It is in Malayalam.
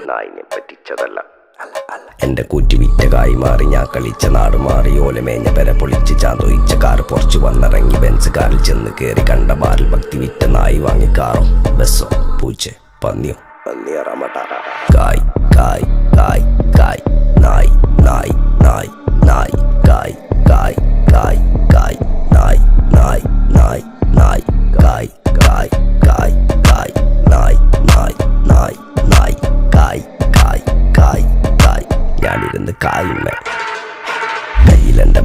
നായിനെ പറ്റിച്ചതല്ല. എന്റെ കൂറ്റി വിറ്റ കായി മാറി ഞാൻ കളിച്ച നാട് മാറി ഓലമേഞ്ഞ പെര പൊളിച്ച് ചാന്തൊയിച്ച കാറ് പൊറച്ചു വന്നിറങ്ങി ബെൻസ് കാറിൽ ചെന്ന് കയറി കണ്ട ബാറിൽ ഭക്തി വിറ്റ നായി വാങ്ങി കാറോ ബസ്സോ പൂച്ച പന്നിയോ പന്നിയറമട്ട കായ് കായ് കായ് കായ് നായ് നായ് നായ് നായ് കായ് കായ് കായ് കായ് നായ് നായ് നായ് നായ് കായ് കായ് കായ് കായ് നായ് നായ് നായ് നായ് കായ് കായ് കായ് കായ് ഞാനിരുന്ന് കായുണ്ണ കയ്യിലെൻ്റെ